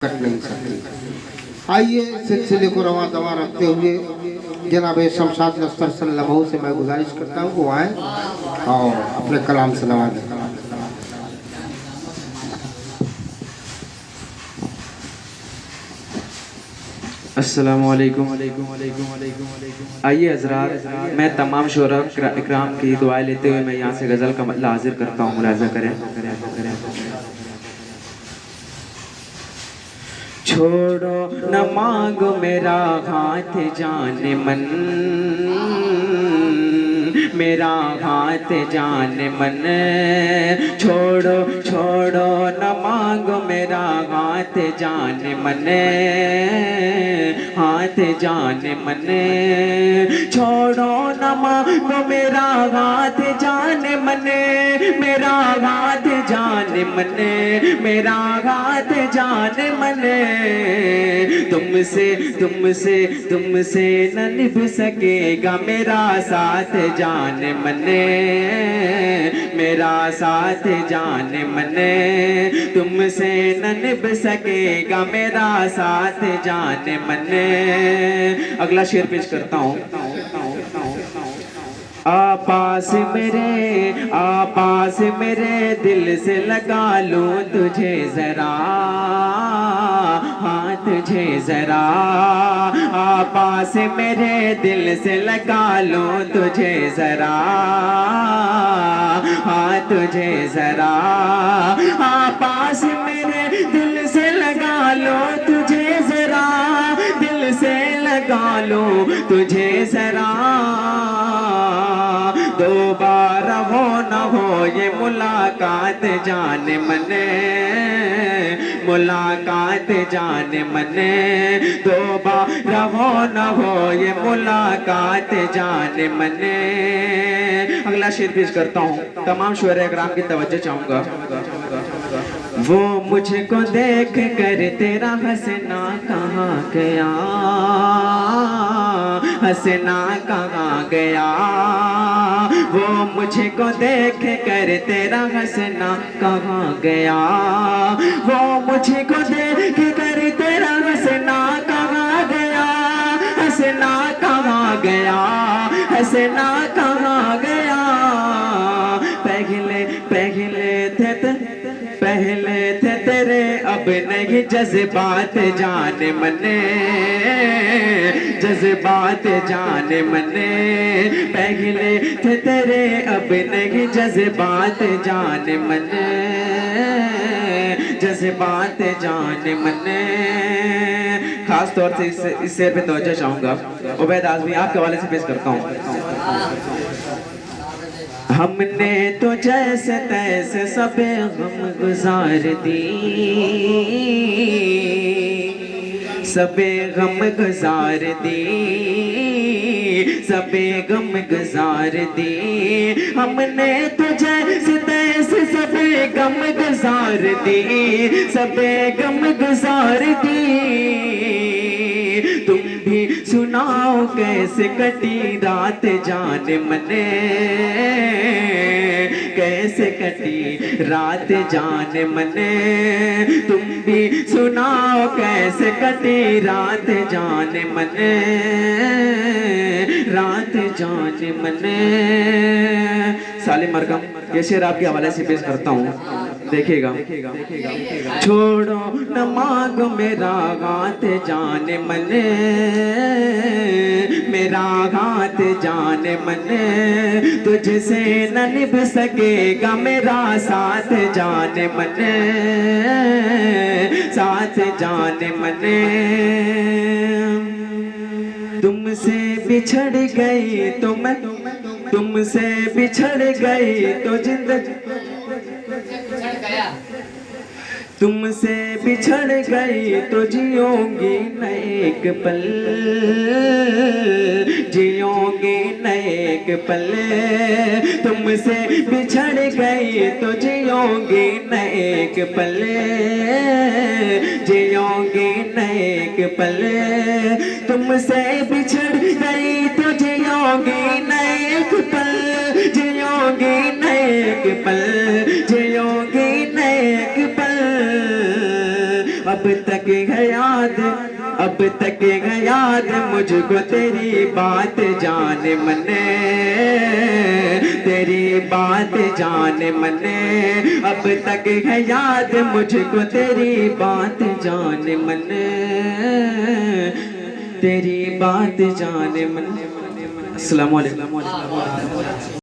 कर नहीं सकती। आइए सिलसिले को रवा दवा रखते हुए जनाब शमशाद नस्तर सल्लल्लाहु से मैं गुजारिश करता हूँ वो आए और अपने कलाम से नवाजें। अस्सलामु अलैकुम। आइए हज़रात, मैं तमाम शोरा इकराम की दुआएं लेते हुए मैं यहाँ से गज़ल का मतलब हाजिर करता हूँ। मुलाज़ा करें। छोड़ो न मांगो मेरा हाथ जाने मन, मेरा हाथ जाने मन। छोड़ो छोड़ो न मांगो मेरा हाथ जाने मन, हाथ जाने मन। छोड़ो न मांगो मेरा हाथ जाने मन, मेरा हाथ जाने मन, मेरा हाथ जाने मन। तुमसे तुमसे तुमसे न निभ सकेगा मेरा साथ जाने मन, मेरा साथ जाने मन। तुमसे न निभ सकेगा मेरा साथ जाने मन। अगला शेर पेश करता हूँ। आपास मेरे दिल से लगा लूं तुझे जरा, हाँ तुझे जरा। आपास मेरे दिल से लगा लूं तुझे जरा, हाँ तुझे जरा। आपास मेरे दिल से लगा लो तुझे जरा, दिल से लगा लो तुझे जरा। दोबारा हो न हो ये मुलाकात जाने मने, मुलाकात जाने मने। दोबारा हो न हो ये मुलाकात जाने मने। अगला शेर पेश करता हूँ। तमाम शुअरा इकराम की तवज्जो चाहूँगा। वो मुझको देख कर तेरा हंसना कहाँ गया, हंसना कहाँ गया। वो मुझको देख कर तेरा हंसना कहाँ गया, वो मुझको देख कर तेरा हंसना कहाँ गया, हंसना कहाँ गया, हंसना कहाँ गया। पहले थे तेरे अब नहीं जज्बात जाने मने, जज्बात जाने मने। पहले थे तेरे अब नहीं जज्बात जाने मने, जज्बात जाने मने। खास तौर से इस शेर पे तवज्जो चाहूँगा। उबैद आज़मी आपके हवाले से पेश करता हूँ। हमने तो जैसे तैसे सबे गम गुजार दी, सबे गम गुजार दी, सबे गम गुजार दी। हमने तो जैसे तैसे सबे गम गुजार दी, सबे गम गुजार दी। तुम भी सुनाओ कैसे कटी रात जाने मने, कैसे कटी रात जाने मने। तुम भी सुनाओ कैसे कटी रात जाने मने, रात जाने मने। सालिम मरकम ये शेर आपके हवाले से पेश करता हूँ, देखिएगा। छोड़ो न मांगो मेरा हाथ जाने मने, मेरा हाथ जाने मने। तुझसे न निभ सकेगा मेरा साथ जाने मने, साथ जाने मने। तुमसे बिछड़ गई तो मैं, तुमसे बिछड़ गई तो जिंदगी, तुमसे बिछड़ गई तो जियोगी न एक पल, जियोगी न एक पल। तुमसे बिछड़ गई तो जियोगी न एक पल, जियोगी न एक पल। तुमसे बिछड़ गई तो जियोगी न एक पल, जियोगी न एक पल, जियोगी न एक पल। अब तक है याद, अब तक है याद मुझको तेरी बात जाने मने, तेरी बात जाने मने। अब तक है याद मुझको तेरी बात जाने मने, तेरी बात जाने मने। अस्सलाम वालेकुम।